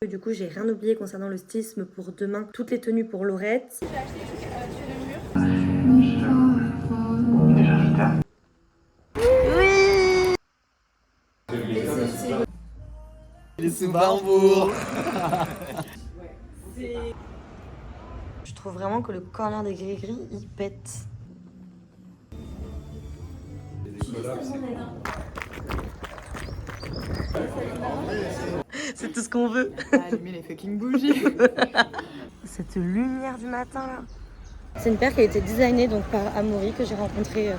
Du coup, j'ai rien oublié concernant le stylisme pour demain. Toutes les tenues pour Laurette. J'ai acheté sur le mur. Oui. Il est sous Barbour. Je trouve vraiment que le corner des gris-gris, il pète. C'est tout ce qu'on veut. Allumer les fucking bougies. Cette lumière du matin là. C'est une paire qui a été designée donc par Amaury que j'ai rencontré.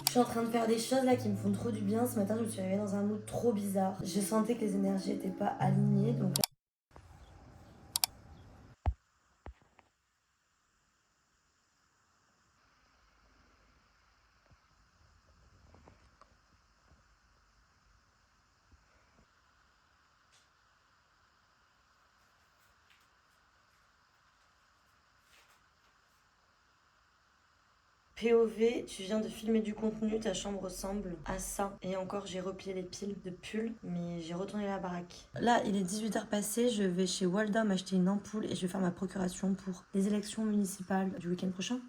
Je suis en train de faire des choses là qui me font trop du bien. Ce matin, je me suis réveillée dans un mood trop bizarre. Je sentais que les énergies n'étaient pas alignées donc. POV, tu viens de filmer du contenu, ta chambre ressemble à ça. Et encore, j'ai replié les piles de pull, mais j'ai retourné la baraque. Là, il est 18h passé, je vais chez Walda m'acheter une ampoule et je vais faire ma procuration pour les élections municipales du week-end prochain.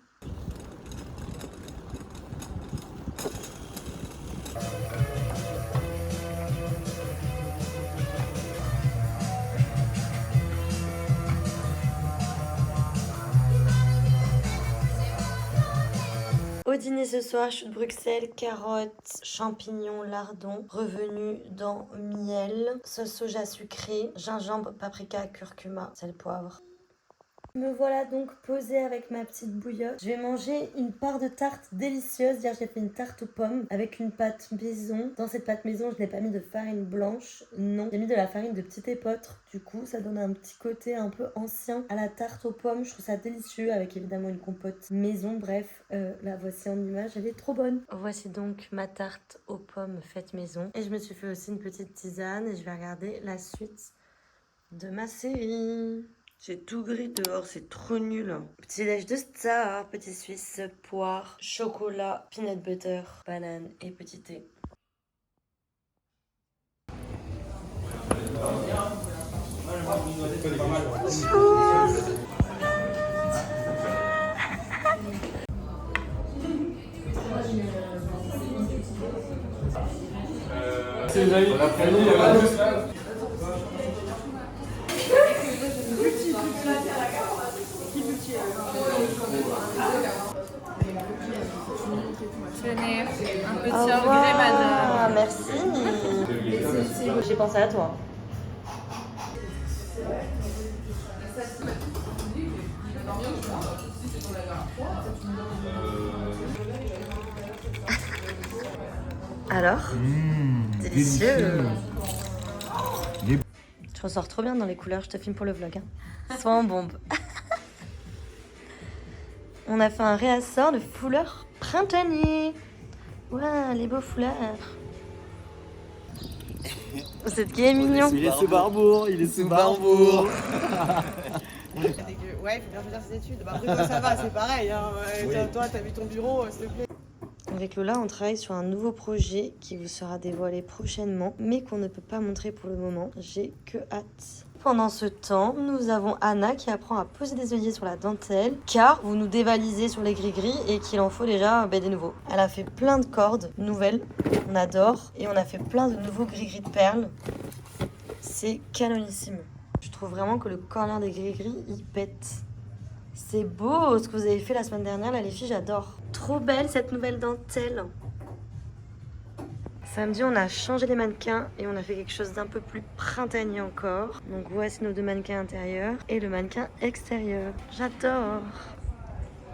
Au dîner ce soir, chou de Bruxelles, carottes, champignons, lardons, revenu dans miel, sauce soja sucrée, gingembre, paprika, curcuma, sel, poivre. Me voilà donc posée avec ma petite bouillotte. Je vais manger une part de tarte délicieuse. Hier, j'ai fait une tarte aux pommes avec une pâte maison. Dans cette pâte maison, je n'ai pas mis de farine blanche. Non, j'ai mis de la farine de petit épeautre. Du coup, ça donne un petit côté un peu ancien à la tarte aux pommes. Je trouve ça délicieux avec évidemment une compote maison. Bref, la voici en image. Elle est trop bonne. Voici donc ma tarte aux pommes faite maison. Et je me suis fait aussi une petite tisane et je vais regarder la suite de ma série. J'ai tout gris dehors, c'est trop nul. Petit déj de star, petit suisse, poire, chocolat, peanut butter, banane et petit thé. Tenez, un petit Au regret, revoir. madame. Merci. J'ai pensé à toi. Alors, délicieux. Je ressors trop bien dans les couleurs, je te filme pour le vlog. Hein. Sois en bombe. On a fait un réassort de fouleurs printaniers. Ouais, les beaux foulards. Vous êtes gay et mignon. Il est sous Barbour. Il est sous Barbour. Ouais, il faut bien choisir ses études. Bah, après, toi, ça va, c'est pareil. Hein. Ouais, toi, t'as vu ton bureau, s'il te plaît. Avec Lola, on travaille sur un nouveau projet qui vous sera dévoilé prochainement, mais qu'on ne peut pas montrer pour le moment. J'ai que hâte. Pendant ce temps, nous avons Anna qui apprend à poser des œillets sur la dentelle, car vous nous dévalisez sur les gris-gris et qu'il en faut déjà des nouveaux. Elle a fait plein de cordes nouvelles, on adore, et on a fait plein de nouveaux gris-gris de perles. C'est canonissime. Je trouve vraiment que le corner des gris-gris, il pète. C'est beau ce que vous avez fait la semaine dernière, là les filles, j'adore. Trop belle cette nouvelle dentelle. Samedi, on a changé les mannequins et on a fait quelque chose d'un peu plus printanier encore. Donc voici nos deux mannequins intérieurs et le mannequin extérieur. J'adore.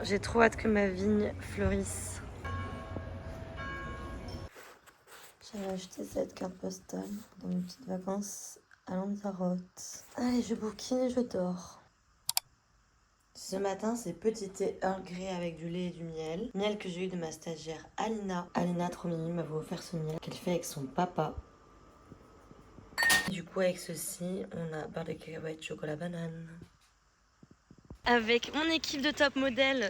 J'ai trop hâte que ma vigne fleurisse. J'avais acheté cette carte postale dans mes petites vacances à Lanzarote. Allez, je bouquine et je dors. Ce matin, c'est petit thé Earl Grey avec du lait et du miel. Miel que j'ai eu de ma stagiaire Alina. Alina, trop mignonne, m'avait offert ce miel qu'elle fait avec son papa. Du coup, avec ceci, on a beurre de cacahuète, chocolat banane. Avec mon équipe de top modèle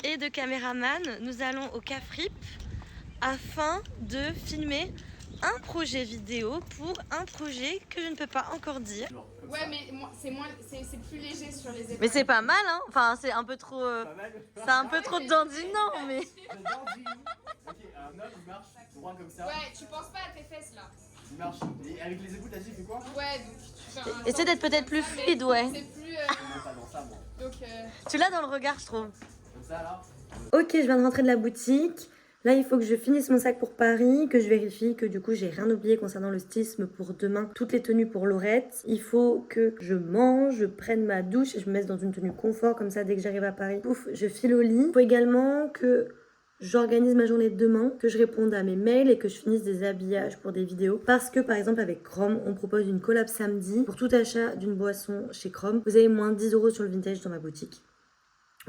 et de caméraman, nous allons au Cafrip afin de filmer un projet vidéo pour un projet que je ne peux pas encore dire. Ouais, mais c'est plus léger sur les épaules. Mais c'est pas mal, hein. Enfin, c'est un peu trop... c'est un peu trop dandinant, mais... Ok, un homme, il marche droit comme ça. Ouais, tu penses pas à tes fesses là. Il marche. Et avec les épaules, t'as dit, il fait quoi? Ouais, donc tu fais un... Essaie d'être peut-être plus fluide, ouais. C'est plus... Non, pas dans ça, moi. donc... Tu l'as dans le regard, je trouve. Comme ça, là. Ok, je viens de rentrer de la boutique. Là, il faut que je finisse mon sac pour Paris, que je vérifie que du coup, j'ai rien oublié concernant le stylisme pour demain. Toutes les tenues pour Laurette. Il faut que je mange, je prenne ma douche et je me mette dans une tenue confort. Comme ça, dès que j'arrive à Paris, pouf, je file au lit. Il faut également que j'organise ma journée de demain, que je réponde à mes mails et que je finisse des habillages pour des vidéos. Parce que, par exemple, avec Chrome, on propose une collab samedi. Pour tout achat d'une boisson chez Chrome, vous avez moins 10 € sur le vintage dans ma boutique.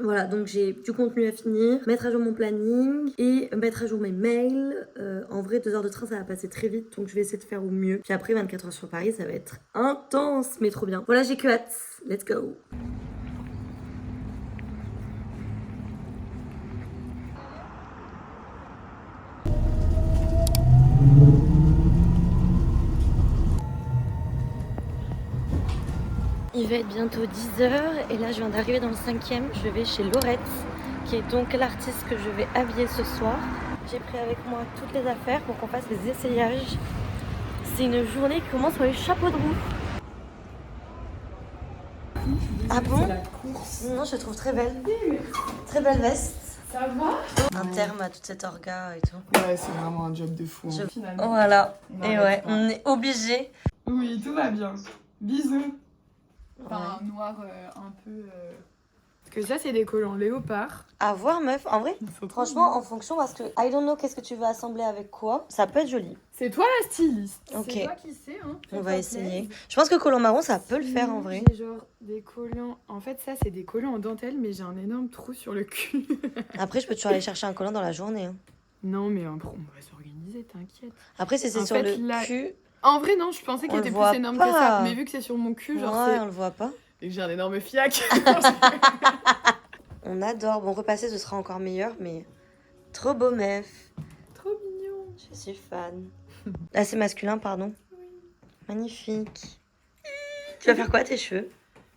Voilà, donc j'ai du contenu à finir, mettre à jour mon planning et mettre à jour mes mails. En vrai, 2 heures de train, ça va passer très vite, donc je vais essayer de faire au mieux. Puis après, 24 heures sur Paris, ça va être intense, mais trop bien. Voilà, j'ai que hâte. Let's go. Il va être bientôt 10h et là je viens d'arriver dans le 5e, je vais chez Laurette qui est donc l'artiste que je vais habiller ce soir. J'ai pris avec moi toutes les affaires pour qu'on fasse les essayages. C'est une journée qui commence sur les chapeaux de roue. Ah bon? Non, je la trouve très belle. Très belle veste. Ça va? Un terme à toute cette orga et tout. Ouais, c'est vraiment un job de fou. Hein. Finalement. Voilà. On Et arrête ouais, pas. on est obligé. Oui, tout va bien. Bisous. Enfin, un noir un peu... Parce que ça, c'est des collants léopard. À voir, meuf. En vrai, Ils sont trop franchement, en fonction, parce que I don't know qu'est-ce que tu veux assembler avec quoi, ça peut être joli. C'est toi la styliste. Ok. C'est toi qui sais, hein. On va essayer. Je pense que collant marron, ça peut le faire en vrai. J'ai genre des collants. En fait, ça, c'est des collants en dentelle, mais j'ai un énorme trou sur le cul. Après, je peux toujours aller chercher un collant dans la journée. Hein. Non, mais on va s'organiser, t'inquiète. Après, si c'est En sur fait, le là- cul, En vrai, non, je pensais On qu'il le était voit plus énorme pas. que ça. Mais vu que c'est sur mon cul, genre, ouais, on le voit pas. c'est. Et que j'ai un énorme fiac. On adore. Bon, repasser, ce sera encore meilleur, mais trop beau, meuf. Trop mignon. Je suis fan. Là, c'est masculin, pardon. Magnifique. Tu vas faire quoi, tes cheveux?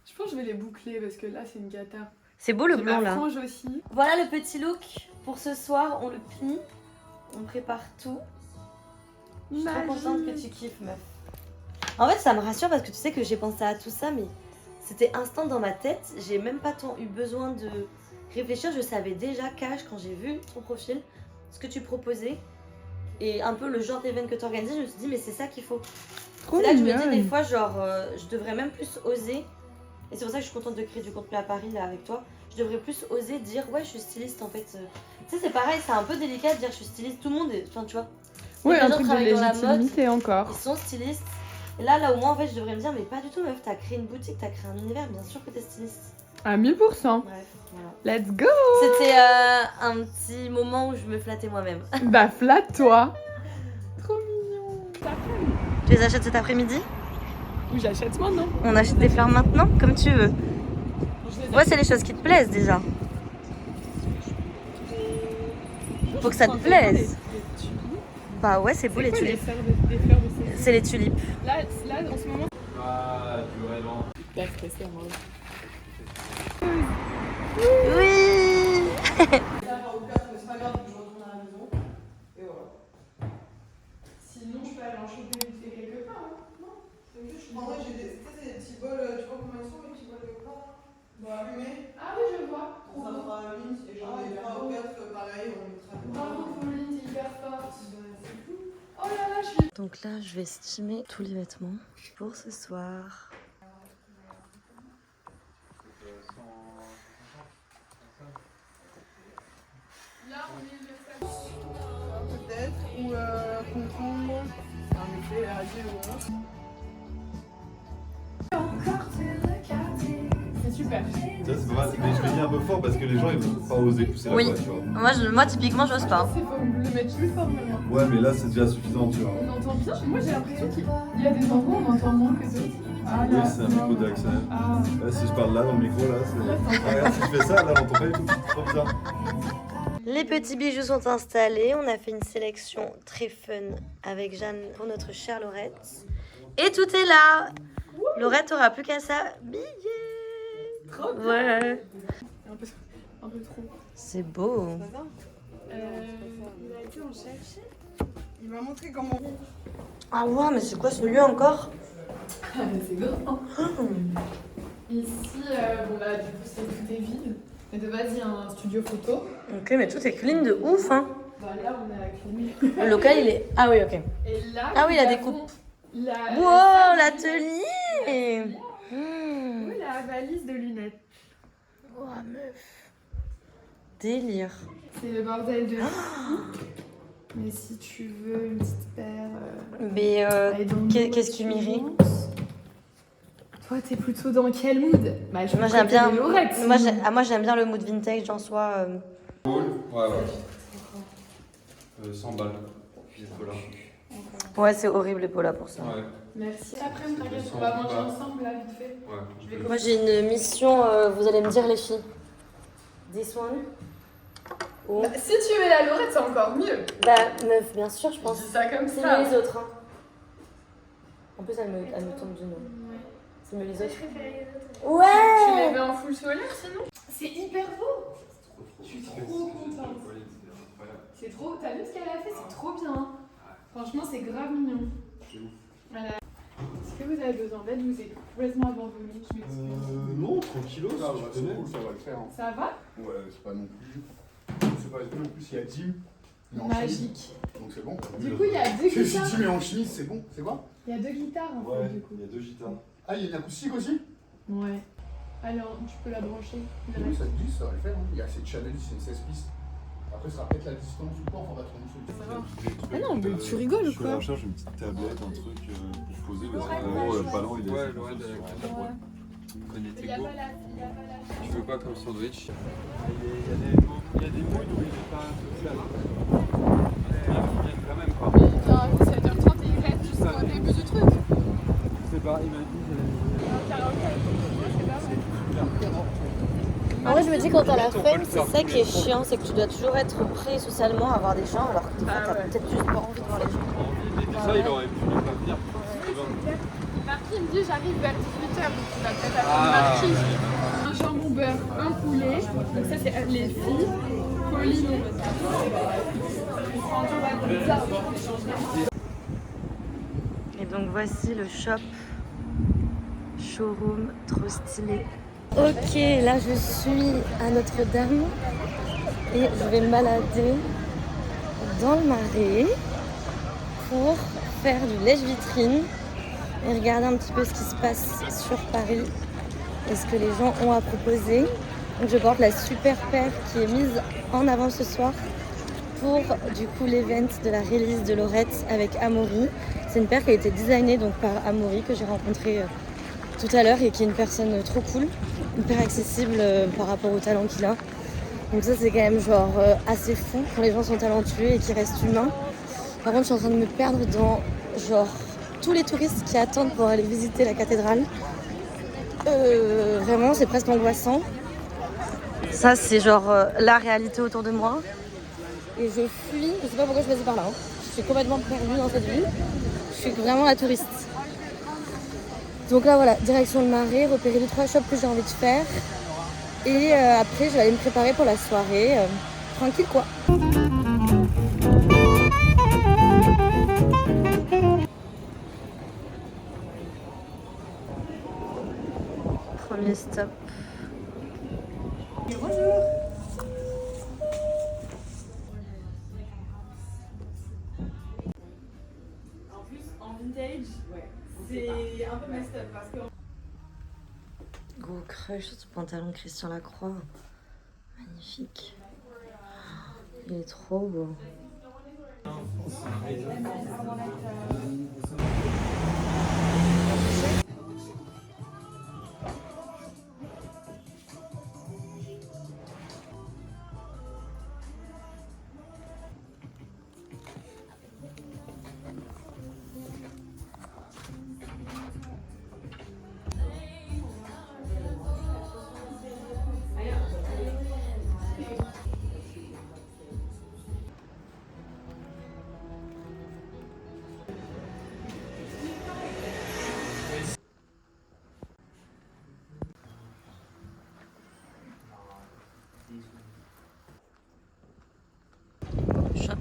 Je pense que je vais les boucler parce que là, c'est une gata. C'est beau le J'ai blanc, ma là. frange aussi. Voilà le petit look pour ce soir. On le plie. On prépare tout. Je suis trop contente que tu kiffes, meuf. En fait, ça me rassure parce que tu sais que j'ai pensé à tout ça, mais c'était instant dans ma tête. J'ai même pas tant eu besoin de réfléchir. Je savais déjà, Cash, quand j'ai vu ton profil, ce que tu proposais et un peu le genre d'événement que tu organisais. Je me suis dit, mais c'est ça qu'il faut. Trop C'est là que je me dis mignonne. des fois, genre, je devrais même plus oser. Et c'est pour ça que je suis contente de créer du contenu à Paris, là, avec toi. Je devrais plus oser dire, ouais, je suis styliste, en fait. Tu sais, c'est pareil, c'est un peu délicat de dire je suis styliste. Tout le monde est. Enfin, tu vois. Ouais, Les un gens truc de travaillent dans la mode, légitimité encore. ils sont stylistes. Et là au moins, en fait, je devrais me dire, mais pas du tout, meuf. T'as créé une boutique, t'as créé un univers, bien sûr que t'es styliste. À 1000%. Bref, voilà. Let's go. C'était un petit moment où je me flattais moi-même. Bah, flatte-toi. Trop mignon. Tu les achètes cet après-midi? Ou j'achète maintenant. On achète des fleurs maintenant, comme tu veux. Je les Ouais, c'est les choses qui te plaisent déjà. Faut que ça te plaise. Bah ouais, c'est beau les tulipes. Des fleurs de saison. C'est les tulipes. Là, en ce moment. Ah, tu vraiment. Là, stressé, moi. Oui. C'est pas grave, je retourne à la maison. Et voilà. Sinon, je peux aller en choper vite fait quelque part. Hein. Non, c'est juste. En vrai, j'ai des petits bols, tu vois comment ils sont, les petits bols de pain Bah, fumés. ah oui, je vois. Trop Ça beau. fera la ligne, et j'en ai 3 ou 4 pareil, on mettra dedans. Bravo, Pauline, t'es hyper forte. C'est fou. Oh là là, je suis. Donc là, je vais estimer tous les vêtements pour ce soir. Là, on est le samedi. Peut-être, ou concombre, un effet radieux ou autre. C'est super. Ça, c'est pas mal, mais je l'ai dit un peu fort parce que les gens ils vont pas oser pousser la Oui. voix, tu vois. Moi typiquement, j'ose pas. Il faut le mettre plus fort maintenant. Ouais, mais là c'est déjà suffisant, tu vois. On entend bien. Moi, j'ai l'impression qu'il y a des endroits où on entend moins que d'autres. Ah, Oui, là, c'est un non. micro directionnel. Ah. Là, si je parle là dans le micro, là, c'est. Ah, regarde, si je fais ça, là, on n'entend pas du tout. C'est trop bizarre. Les petits bijoux sont installés. On a fait une sélection très fun avec Jeanne pour notre chère Laurette. Et tout est là. Laurette aura plus qu'à s'habiller. Trop bien. Ouais. Un peu trop. C'est beau. Il a été en chercher. Il m'a montré comment. Ah ouais, mais c'est quoi ce lieu encore? Ah, mais c'est grand. Ici, bon bah du coup tout est vide. Mais de base il y a un studio photo. Ok, mais tout est clean de ouf, hein. Bah là on a climé. Le local, il est... Ah oui, ok. Et là. Ah oui, il a des nous avons coupes. La... Wow, l'atelier. Mmh. Oui, la valise de lunettes. Oh, meuf. Délire. C'est le bordel de fou. Mais si tu veux une petite paire. Mais elle est dans le qu'est-ce qui mood m'irait? suivant. Toi, t'es plutôt dans quel mood? Bah, je Moi, peux j'aime bien... prêter des Lorettes, Moi, sinon. moi, j'aime bien le mood vintage en soi. Cool. Ouais, ouais. 100 balles. Les Polas. Ouais, c'est horrible les polas pour ça. Ouais. Merci. Après, on t'inquiète, on va manger ensemble là, vite fait. Ouais. Moi, j'ai une mission, vous allez me dire, les filles. This one? Ou... Bah, si tu mets la Lorette, c'est encore mieux. Bah, meuf, bien sûr, je pense. Je dis ça comme C'est ça. mieux les autres, hein. En plus, elle me tombe du nom. C'est mieux les autres. Tu les Ouais! mets en full solaire sinon? C'est hyper beau. Je suis trop contente. C'est trop. T'as vu ce qu'elle a fait? C'est trop bien. Franchement, c'est grave mignon. Voilà. Est-ce que vous avez besoin d'aide? Vous êtes complètement abandonné. Je m'excuse. Non, tranquillos, Ça va, je c'est connais. cool, ça va le faire. Hein. Ça va? Ouais, c'est pas non plus. C'est pas non plus, il y a Dim. il est en chemise, Magique. donc c'est bon. Du coup, il y a deux Si guitares. Dim est en chemise, c'est bon, c'est quoi? Il y a deux guitares en fait, Ouais, du coup. il y a 2 guitares. Ah, il y a une acoustique aussi? Ouais. Alors, tu peux la brancher. Oui, ça te dit, ça va le faire. Hein. Il y a cette channel, c'est une 16 pistes. Après, ça sera peut-être la distance ou quoi, on va trouver une solution. Ah non, mais tu rigoles ou Je suis à quoi? la recherche d'une petite tablette, un truc pour poser, parce que Ouais, le ballon il est. Ouais, Laurette, elle a Ouais. connaît Il tes y a goûts. pas la... Tu veux quoi comme sandwich? Il y a des moods où il n'est pas social. Mais il vient quand même quoi. Bien, 7h30 et il reste jusqu'au début du truc. C'est pas, il m'a dit. En vrai, je me dis, quand t'as la flemme, c'est ça qui est chiant, c'est que tu dois toujours être prêt socialement à voir des gens, alors que des fois, t'as peut-être juste pas envie de voir les gens. Mais ça, il aurait pu ne pas venir. Marquis me dit j'arrive vers 18h, donc tu vas peut-être attendre Marquis. Un jambon beurre, un poulet, donc ça c'est les filles. Pauline. Et donc voici le shop, showroom, trop stylé. Ok, là je suis à Notre-Dame et je vais me balader dans le Marais pour faire du lèche-vitrine et regarder un petit peu ce qui se passe sur Paris et ce que les gens ont à proposer. Donc je porte la super paire qui est mise en avant ce soir pour du coup l'event de la release de Laurette avec Amaury. C'est une paire qui a été designée donc par Amaury que j'ai rencontré tout à l'heure et qui est une personne trop cool, une paire accessible par rapport au talent qu'il a. Donc ça c'est quand même genre assez fou quand les gens sont talentueux et qu'ils restent humains. Par contre je suis en train de me perdre dans genre tous les touristes qui attendent pour aller visiter la cathédrale. Vraiment c'est presque angoissant. Ça c'est genre la réalité autour de moi. Et je fuis, je sais pas pourquoi je passe par là. Hein. Je suis complètement perdue dans cette ville. Je suis vraiment la touriste. Donc là voilà, direction le Marais, repérer les 3 shops que j'ai envie de faire. Et après je vais aller me préparer pour la soirée. Tranquille quoi. Premier stop. En plus, en vintage, c'est un peu messed up parce que... Gros crush sur ce pantalon Christian Lacroix. Magnifique. Il est trop beau.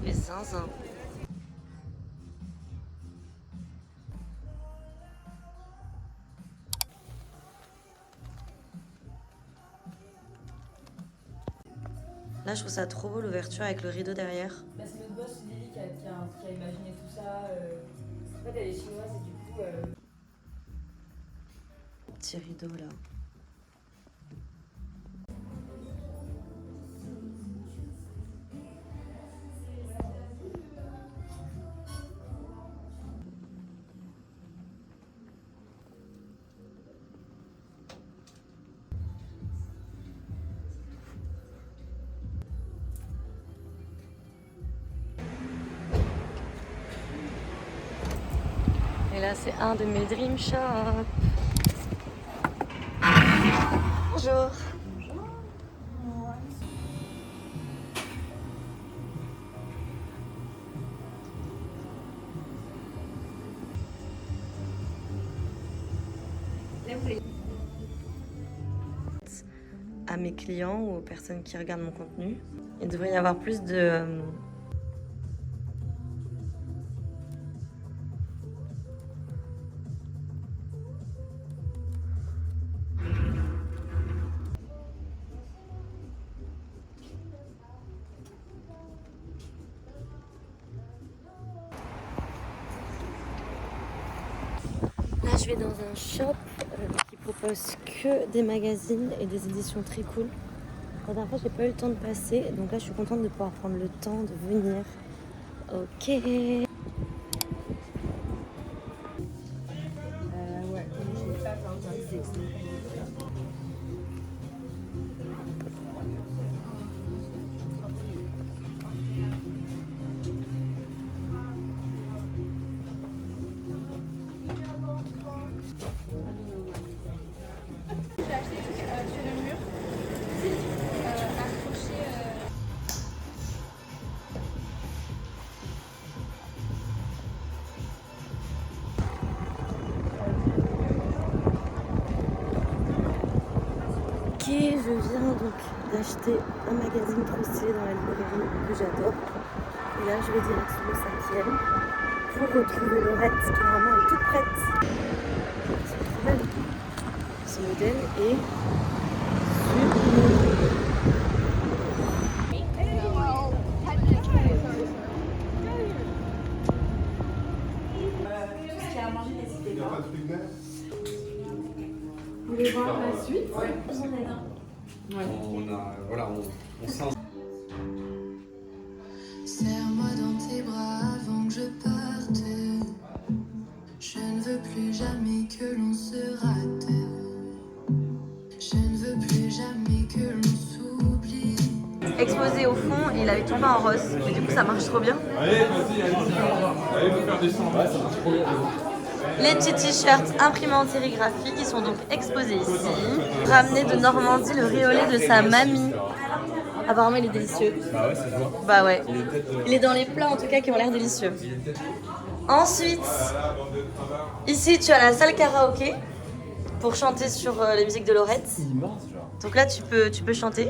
Les zinzins. Là, je trouve ça trop beau l'ouverture avec le rideau derrière. Bah, c'est notre boss Lily qui a imaginé tout ça. En fait, elle est chinoise et du coup. Petit rideau là. Et là, c'est un de mes dream shops. Bonjour. À mes clients ou aux personnes qui regardent mon contenu, il devrait y avoir plus de Là, je vais dans un shop qui propose que des magazines et des éditions très cool. La dernière fois, j'ai pas eu le temps de passer, donc là, je suis contente de pouvoir prendre le temps de venir. Ok. Ouais, je l'ai pas plein de J'ai acheté sur le mur, accroché. Ok, je viens donc d'acheter un magazine trop stylé dans la librairie que j'adore. Et là, je vais direction le 5e pour retrouver Laurette qui normalement est toute prête. C'est trop belle. Ce modèle est Il n'y a pas de truc vert. Vous voulez voir la suite? On sent. Serre-moi dans tes bras avant que je parte. Je ne veux plus jamais que l'on se rate. Je ne veux plus jamais que l'on s'oublie. exposé au fond et il avait tout peint en rose. Mais du coup, ça marche trop bien. Allez, vas-y, allez, vous faire descendre. Les petits t-shirts imprimés en sérigraphie qui sont donc exposés ici. Ramené de Normandie le riolet de sa mamie. Apparemment, il est délicieux. Bah ouais, c'est bon. Bah ouais. Il est dans les plats en tout cas qui ont l'air délicieux. Ensuite, ici tu as la salle karaoké pour chanter sur les musiques de Laurette. Donc là tu peux chanter.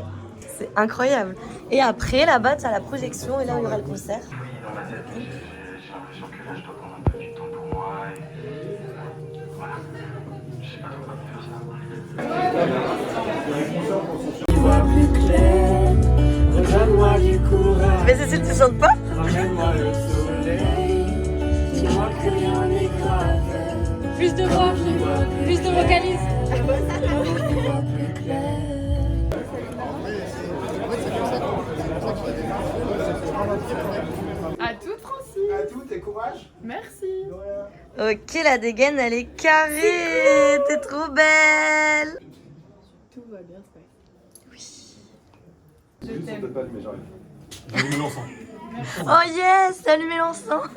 C'est incroyable. Et après là-bas tu as la projection et là où il y aura le concert. Mais Cécile, tu chantes pas? Plus de voix, plus de vocalises. À toute, Francine. À tout, et courage. Merci. Ok, la dégaine elle est carrée. T'es trop belle. Tout va bien se passer. Oui. Je Juste, on t'aime. peut pas allumer, j'arrive. J'allume l'encens. Oh yes, allumez l'encens.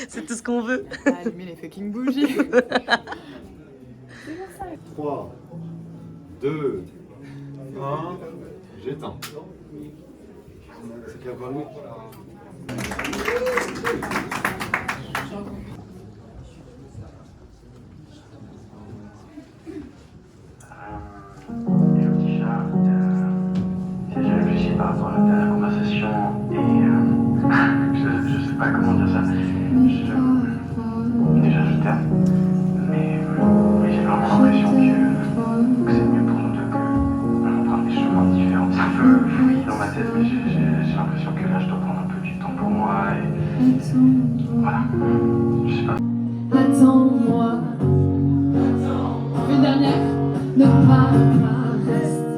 C'est tout ce qu'on veut. Allumer les fucking bougies. 3, 2, 1, j'éteins. C'est qu'il y a pas l'eau. Si j'ai réfléchi par rapport à la dernière conversation et Mais j'ai vraiment l'impression que c'est mieux pour nous deux qu'on prenne des chemins différents. C'est un peu fouillis dans ma tête, mais j'ai l'impression que là je dois prendre un peu du temps pour moi et voilà, je sais pas. Attends-moi. Une dernière. Ne pars pas, reste.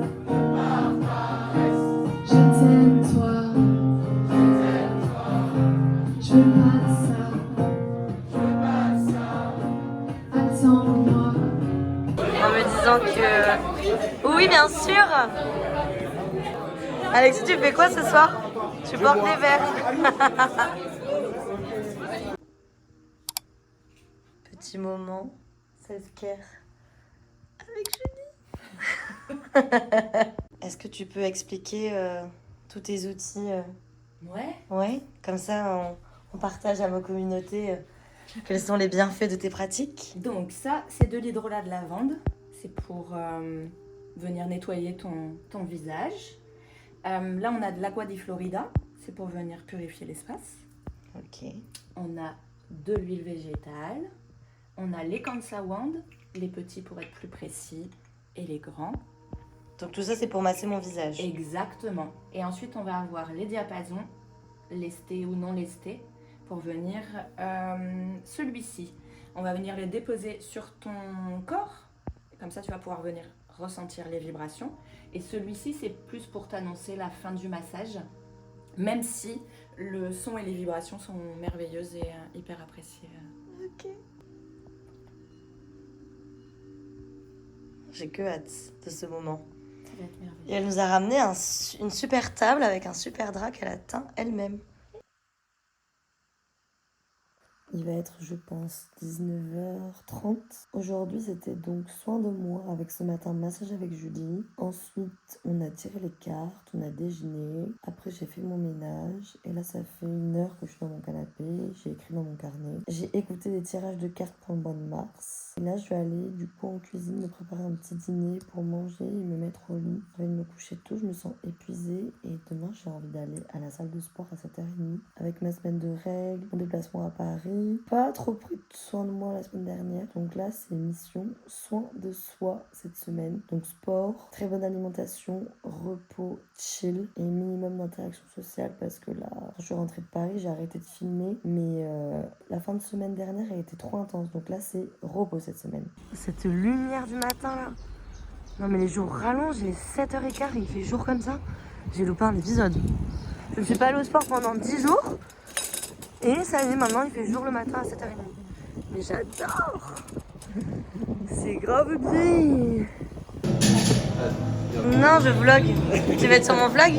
Je t'aime, toi. Je veux pas ça. Attends-moi. En me disant que... Oui, bien sûr. Alexis, tu fais quoi ce soir? Tu portes des verres. Petit moment self-care avec Julie. Est-ce que tu peux expliquer tous tes outils Ouais. Ouais, comme ça on partage à ma communauté quels sont les bienfaits de tes pratiques. Donc ça, c'est de l'hydrolat de lavande. C'est pour venir nettoyer ton visage. Là, on a de l'agua di Florida. C'est pour venir purifier l'espace. Ok. On a de l'huile végétale. On a les Kansa Wand, les petits pour être plus précis, et les grands. Donc tout ça, c'est pour masser mon visage. Exactement. Et ensuite, on va avoir les diapasons, lestés ou non lestés, pour venir celui-ci. On va venir les déposer sur ton corps. Comme ça, tu vas pouvoir venir ressentir les vibrations. Et celui-ci, c'est plus pour t'annoncer la fin du massage, même si le son et les vibrations sont merveilleuses et hyper appréciées. Ok. J'ai que hâte de ce moment. Ça va être merveilleux. Et elle nous a ramené une super table avec un super drap qu'elle a teint elle-même. Il va être, je pense, 19h30. Aujourd'hui, c'était donc soin de moi avec ce matin massage avec Julie. Ensuite, on a tiré les cartes, on a déjeuné. Après, j'ai fait mon ménage. Et là, ça fait 1 heure que je suis dans mon canapé. J'ai écrit dans mon carnet. J'ai écouté des tirages de cartes pour le mois de mars. Et là, je vais aller du coup en cuisine me préparer un petit dîner pour manger et me mettre au lit. Je vais me coucher tôt, je me sens épuisée. Et demain, j'ai envie d'aller à la salle de sport à 7h30. Avec ma semaine de règles, mon déplacement à Paris. Pas trop pris soin de moi la semaine dernière. Donc là, c'est mission soin de soi cette semaine. Donc sport, très bonne alimentation, repos, chill et minimum d'interaction sociale parce que là, quand je suis rentrée de Paris, j'ai arrêté de filmer. Mais la fin de semaine dernière, elle était trop intense. Donc là, c'est repos cette semaine. Cette lumière du matin là. Non mais les jours rallongent, il est 7h15, il fait jour comme ça. J'ai loupé un épisode. Je ne suis pas allée au sport pendant 10 jours. Et ça y est, maintenant il fait jour le matin à 7h30. Mais j'adore. C'est grave bien. Non, je vlog. Tu vas être sur mon vlog?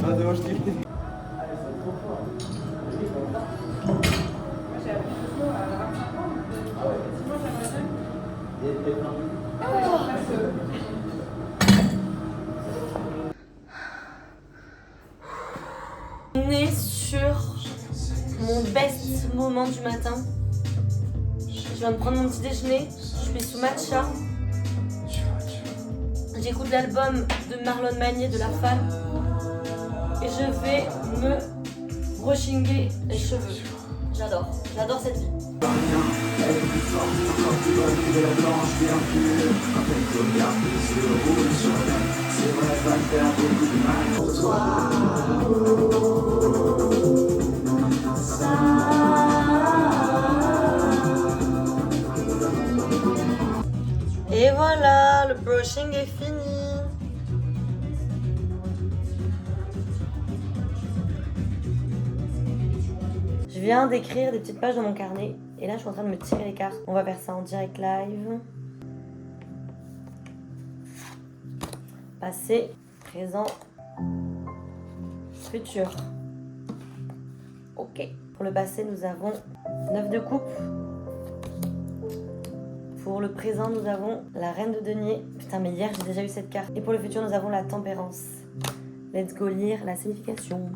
Ah, c'est moi, je kiffe. On est sur mon best moment du matin. Je viens de prendre mon petit déjeuner. Je suis sous matcha. J'écoute l'album de Marlon Magnier de La Femme. Et je vais me brushinger les cheveux. J'adore cette vie. Et voilà, le brushing est fini. Je viens d'écrire des petites pages dans mon carnet et là je suis en train de me tirer les cartes. On va faire ça en direct live. Passé, présent, futur. Ok. Pour le passé, nous avons 9 de coupe. Pour le présent, nous avons la reine de denier. Putain, mais hier, j'ai déjà eu cette carte. Et pour le futur, nous avons la tempérance. Let's go lire la signification.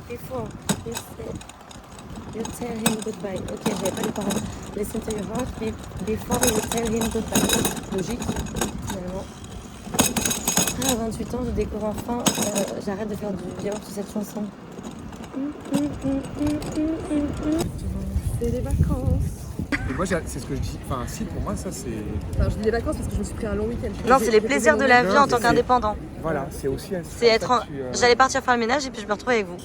Before you tell him goodbye. Ok, j'avais pas les paroles. Listen to your heart before you tell him goodbye. Logique, finalement. à 28 ans, je découvre enfin, j'arrête de faire du yaourt sur cette chanson. C'est les vacances. Et moi, c'est ce que je dis. Enfin, si, pour moi, ça, c'est. Enfin, je dis les vacances parce que je me suis pris un long week-end. Non, c'est les plaisirs de la vie en tant c'est- qu'indépendant. Voilà, c'est aussi. C'est être. J'allais partir faire le ménage et puis je me retrouve avec vous.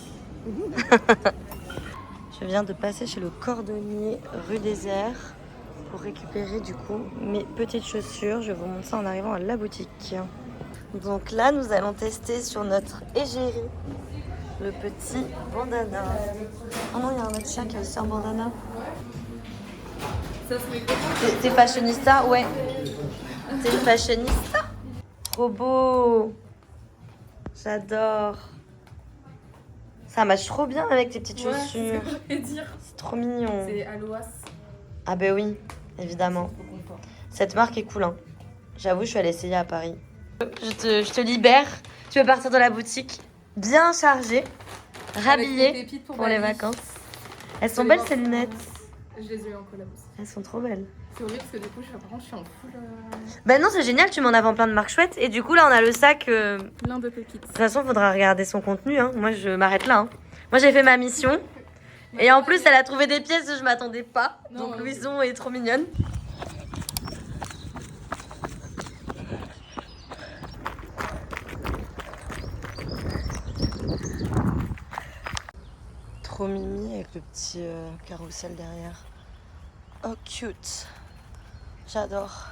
Je viens de passer chez le cordonnier rue des Airs pour récupérer du coup mes petites chaussures. Je vais vous montrer ça en arrivant à la boutique. Donc là, nous allons tester sur notre égérie le petit bandana. Oh non, il y a un autre chien qui a aussi un bandana. Ça se met comment? T'es fashionista? Ouais. T'es une fashionista? Trop beau. J'adore. Ça matche trop bien avec tes petites Ouais, chaussures. c'est ce que j'allais dire. C'est trop mignon. C'est Aloas. Ah ben oui, évidemment. Cette marque est cool, hein. J'avoue, je suis allée essayer à Paris. Je te libère. Tu peux partir de la boutique bien chargée, rhabillée pour les vacances. Elles sont belles ces lunettes. Je les ai eu en collab aussi. Elles sont trop belles. C'est horrible parce que du coup, je suis en full. Ben non, c'est génial, tu m'en as en plein de marques chouettes. Et du coup, là, on a le sac. Plein de pépites. De toute façon, faudra regarder son contenu. Hein. Moi, je m'arrête là. Hein. Moi, j'ai fait ma mission. Et en plus, elle a trouvé des pièces que je m'attendais pas. Non, Donc, ouais. Louison est trop mignonne. Trop mimi avec le petit carrousel derrière. Oh, cute. J'adore.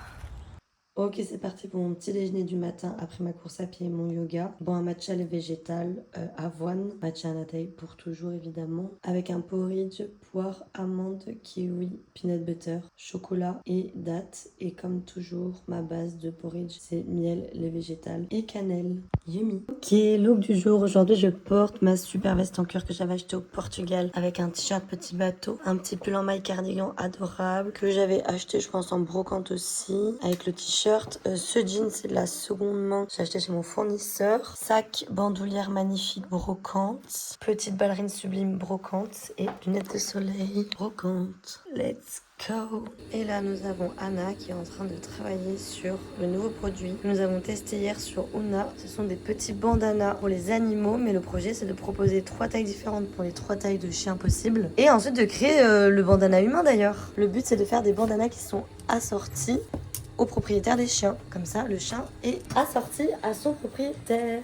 Ok, c'est parti pour mon petit déjeuner du matin après ma course à pied et mon yoga. Bon, un matcha lait végétal, avoine, matcha natei pour toujours évidemment, avec un porridge, poire, amande, kiwi, peanut butter, chocolat et dattes. Et comme toujours, ma base de porridge, c'est miel, lait végétal et cannelle. Yummy. Ok, look du jour. Aujourd'hui, je porte ma super veste en cuir que j'avais acheté au Portugal avec un t-shirt petit bateau, un petit pull en maille cardigan adorable que j'avais acheté, je pense, en brocante aussi, avec le t-shirt. Ce jean, c'est de la seconde main. J'ai acheté chez mon fournisseur. Sac bandoulière magnifique brocante. Petite ballerine sublime brocante. Et lunettes de soleil brocante. Let's go. Et là, nous avons Anna qui est en train de travailler sur le nouveau produit que nous avons testé hier sur Ouna. Ce sont des petits bandanas pour les animaux, mais le projet, c'est de proposer 3 tailles différentes pour les 3 tailles de chiens possibles. Et ensuite de créer le bandana humain d'ailleurs. Le but, c'est de faire des bandanas qui sont assortis au propriétaire des chiens. Comme ça, le chien est assorti à son propriétaire.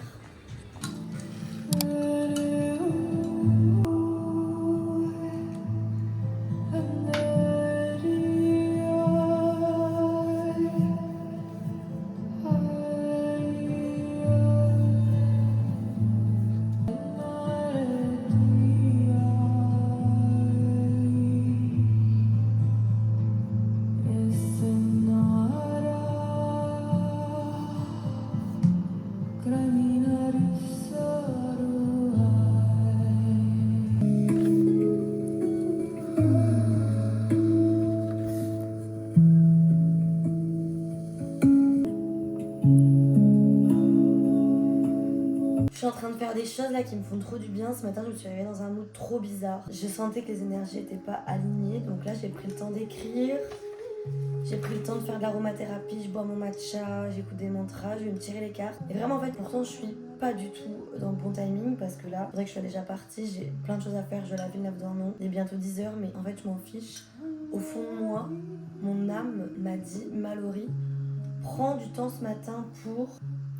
Je suis en train de faire des choses là qui me font trop du bien. Ce matin, je me suis réveillée dans un mood trop bizarre. Je sentais que les énergies n'étaient pas alignées. Donc là, j'ai pris le temps d'écrire. J'ai pris le temps de faire de l'aromathérapie. Je bois mon matcha, j'écoute des mantras, je vais me tirer les cartes. Et vraiment, en fait, pourtant, je suis pas du tout dans le bon timing parce que là, il faudrait que je sois déjà partie. J'ai plein de choses à faire. Je dois laver le lave-dans-non. Il est bientôt 10h, mais en fait, je m'en fiche. Au fond de moi, mon âme m'a dit, Mallory, prends du temps ce matin pour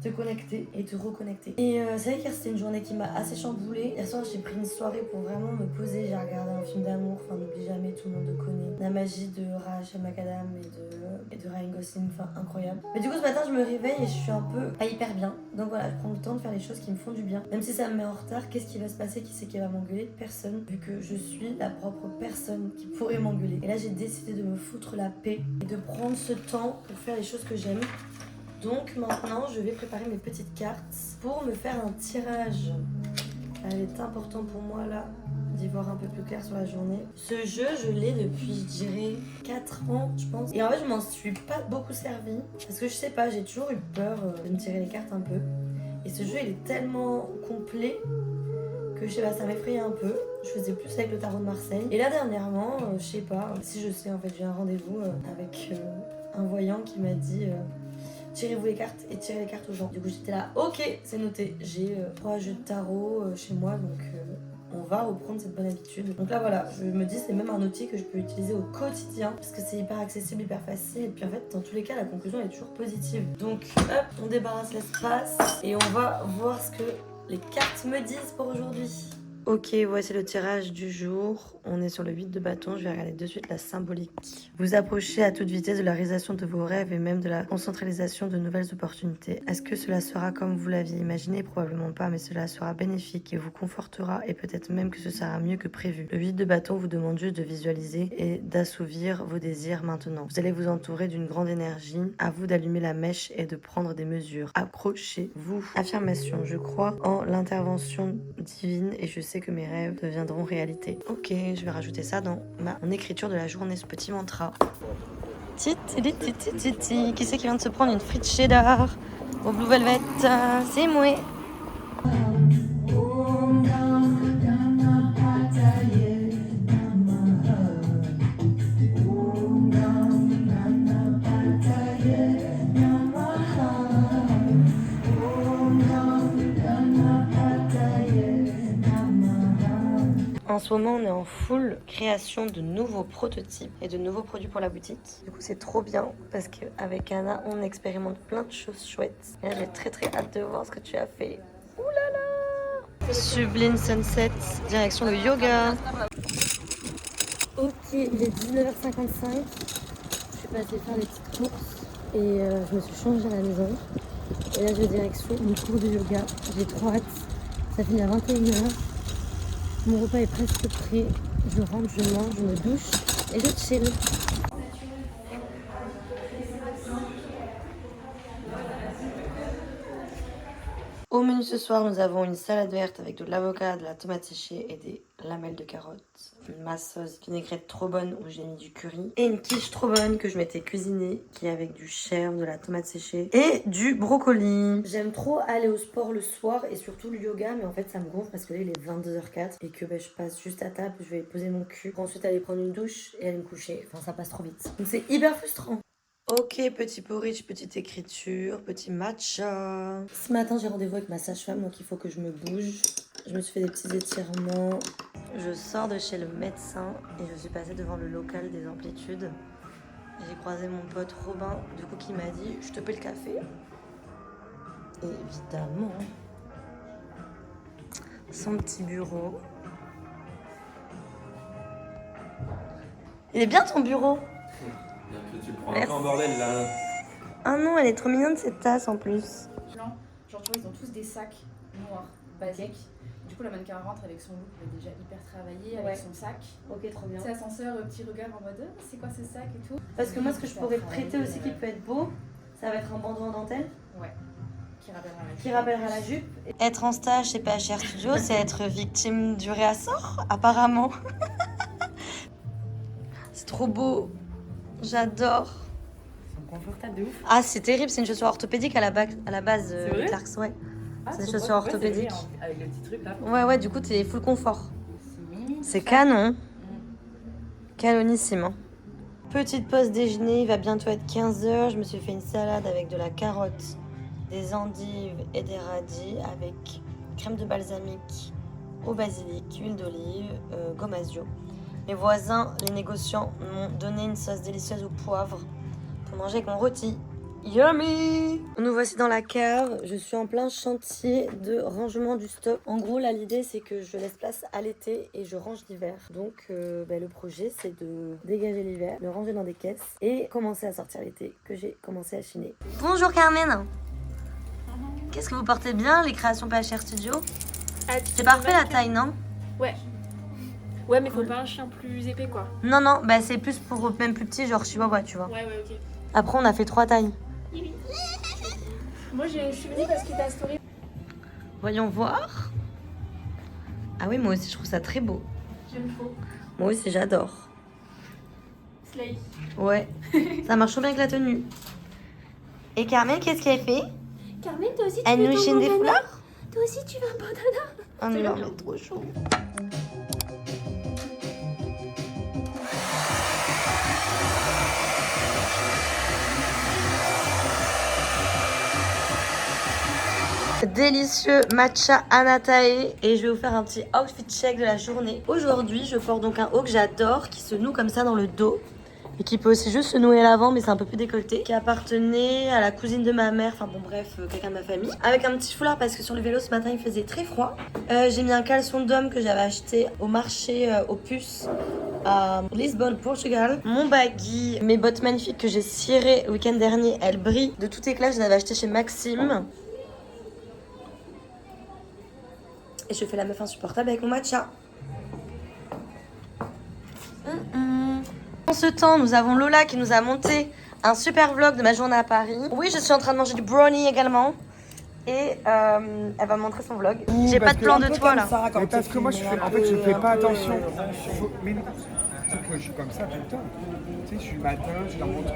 te connecter et te reconnecter. Et c'est vrai qu'hier c'était une journée qui m'a assez chamboulée. Hier soir j'ai pris une soirée pour vraiment me poser. J'ai regardé un film d'amour, enfin n'oublie jamais, tout le monde le connaît. La magie de Rachel McAdams et de Ryan Gosling, enfin incroyable. Mais du coup ce matin je me réveille et je suis un peu pas hyper bien. Donc voilà, je prends le temps de faire les choses qui me font du bien. Même si ça me met en retard, qu'est-ce qui va se passer? Qui c'est qui va m'engueuler? Personne, vu que je suis la propre personne qui pourrait m'engueuler. Et là j'ai décidé de me foutre la paix et de prendre ce temps pour faire les choses que j'aime. Donc maintenant, je vais préparer mes petites cartes pour me faire un tirage. Il est important pour moi là d'y voir un peu plus clair sur la journée. Ce jeu, je l'ai depuis, je dirais, 4 ans, je pense. Et en fait, je m'en suis pas beaucoup servi parce que je sais pas, j'ai toujours eu peur de me tirer les cartes un peu. Et ce jeu, il est tellement complet que je sais pas, ça m'effrayait un peu. Je faisais plus avec le tarot de Marseille. Et là, dernièrement, je sais pas, si je sais, en fait, j'ai un rendez-vous avec un voyant qui m'a dit... tirez-vous les cartes et tirez les cartes aux gens. Du coup j'étais là, ok, c'est noté. J'ai 3 jeux de tarot chez moi, donc on va reprendre cette bonne habitude. Donc là voilà, je me dis c'est même un outil que je peux utiliser au quotidien parce que c'est hyper accessible, hyper facile. Et puis en fait, dans tous les cas, la conclusion est toujours positive. Donc hop, on débarrasse l'espace et on va voir ce que les cartes me disent pour aujourd'hui. Ok, voici le tirage du jour. On est sur le 8 de bâton. Je vais regarder de suite la symbolique. Vous approchez à toute vitesse de la réalisation de vos rêves et même de la concentralisation de nouvelles opportunités. Est-ce que cela sera comme vous l'aviez imaginé? Probablement pas, mais cela sera bénéfique et vous confortera et peut-être même que ce sera mieux que prévu. Le 8 de bâton vous demande juste de visualiser et d'assouvir vos désirs maintenant. Vous allez vous entourer d'une grande énergie. À vous d'allumer la mèche et de prendre des mesures. Accrochez-vous. Affirmation. Je crois en l'intervention divine et je sais que mes rêves deviendront réalité. Ok, je vais rajouter ça dans mon écriture de la journée, ce petit mantra. Titi, qui c'est qui vient de se prendre une frite cheddar au Blue Velvet? C'est moi. En ce moment, on est en full création de nouveaux prototypes et de nouveaux produits pour la boutique. Du coup, c'est trop bien parce qu'avec Anna, on expérimente plein de choses chouettes. Et là, j'ai très hâte de voir ce que tu as fait. Ouh là là! Sublime Sunset, direction le yoga. Ok, il est 19h55. Je suis passée faire des petites courses et je me suis changée à la maison. Et là, je vais direction mon cours de yoga. J'ai trop hâte. Ça finit à 21h. Mon repas est presque prêt. Je rentre, je mange, je me douche et je chill. Au menu ce soir, nous avons une salade verte avec de l'avocat, de la tomate séchée et des lamelles de carottes. Ma sauce vinaigrette trop bonne où j'ai mis du curry. Et une quiche trop bonne que je m'étais cuisinée qui est avec du chèvre, de la tomate séchée et du brocoli. J'aime trop aller au sport le soir et surtout le yoga, mais en fait ça me gonfle parce que là il est 22h04 et que je passe juste à table, je vais poser mon cul pour ensuite aller prendre une douche et aller me coucher. Enfin ça passe trop vite. Donc c'est hyper frustrant. Ok, petit porridge, petite écriture, petit matcha. Ce matin, j'ai rendez-vous avec ma sage-femme, donc il faut que je me bouge. Je me suis fait des petits étirements. Je sors de chez le médecin et je suis passée devant le local des amplitudes. J'ai croisé mon pote Robin, du coup, qui m'a dit « Je te paie le café ». Et évidemment, son petit bureau. Il est bien ton bureau? Tu le prends un peu en bordel là. Ah non, elle est trop mignonne cette tasse en plus. Genre tu vois, ils ont tous des sacs noirs, basiques. Du coup, la mannequin rentre avec son look déjà hyper travaillé, avec son sac. Ok, trop bien. C'est ascenseur, petit regard en mode c'est quoi ce sac et tout. Parce que moi, ce que je pourrais te prêter aussi qui peut être beau, ça va être un bandeau en dentelle. Ouais. Qui rappellera la jupe. Être en stage chez PHR Studio, c'est être victime du réassort, apparemment. C'est trop beau. J'adore. C'est confortable de ouf. Ah, c'est terrible, c'est une chaussure orthopédique à la base Clarks, ouais. Ah, c'est des chaussures orthopédiques. Avec le petit truc là. Ouais, du coup, t'es full confort. C'est canon. Canonissime. Hein. Petite pause déjeuner, il va bientôt être 15h. Je me suis fait une salade avec de la carotte, des endives et des radis avec crème de balsamique au basilic, huile d'olive, gomasio. Mes voisins, les négociants, m'ont donné une sauce délicieuse au poivre pour manger avec mon rôti. Yummy! Nous voici dans la cave. Je suis en plein chantier de rangement du stock. En gros, là, l'idée, c'est que je laisse place à l'été et je range l'hiver. Donc, le projet, c'est de dégager l'hiver, le ranger dans des caisses et commencer à sortir l'été que j'ai commencé à chiner. Bonjour Carmen! Qu'est-ce que vous portez bien, les créations PHR Studio? C'est parfait la taille, non? Ouais. Ouais, mais faut pas un chien plus épais, quoi. Non, c'est plus pour même plus petit, genre chihuahua, tu vois. Ouais, ok. Après, on a fait 3 tailles. Moi, je suis venue parce que ta story. Voyons voir. Ah oui, moi aussi, je trouve ça très beau. J'aime trop. Moi aussi, j'adore. Slay. Ouais, ça marche trop bien avec la tenue. Et Carmen, qu'est-ce qu'elle fait? Carmen, toi aussi, tu Elle veux nous ton chine des bandana? fleurs? Toi aussi, tu veux un bandana? Oh non, mais trop chaud. délicieux matcha Anatae et je vais vous faire un petit outfit check de la journée. Aujourd'hui, je porte donc un haut que j'adore qui se noue comme ça dans le dos et qui peut aussi juste se nouer à l'avant mais c'est un peu plus décolleté, qui appartenait à la cousine de ma mère, enfin bon bref, quelqu'un de ma famille, avec un petit foulard parce que sur le vélo ce matin il faisait très froid. J'ai mis un caleçon d'homme que j'avais acheté au marché aux puces à Lisbonne, Portugal. Mon baggy, mes bottes magnifiques que j'ai cirées le week-end dernier, elles brillent de tout éclat, je les avais achetées chez Maxime. Et je fais la meuf insupportable avec mon matcha. En ce temps, nous avons Lola qui nous a monté un super vlog de ma journée à Paris. Oui, je suis en train de manger du brownie également. Et elle va montrer son vlog. J'ai pas de plan de toi là. Mais parce que moi, en fait, je fais pas attention. Mais non, c'est que je suis comme ça tout le temps. Tu sais, je suis le matin, je leur montre.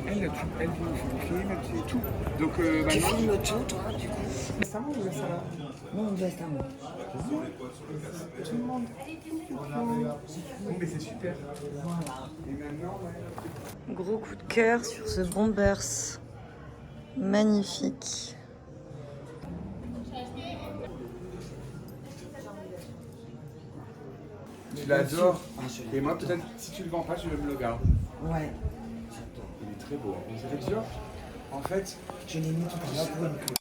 Elle filme, c'est tout. Donc, tu filmes tout, toi, du coup. Ça monte ou ça va? Non, on laisse ça monte. Tout le monde. Bon, mais c'est super. Et maintenant, ouais. Gros coup de cœur sur ce Bombers. Magnifique. Tu l'adores. Et moi, peut-être, si tu le vends pas, je me le garde. Ouais. Il est très beau. C'est dur. En fait, Je l'ai mis tout à l'heure pour une queue.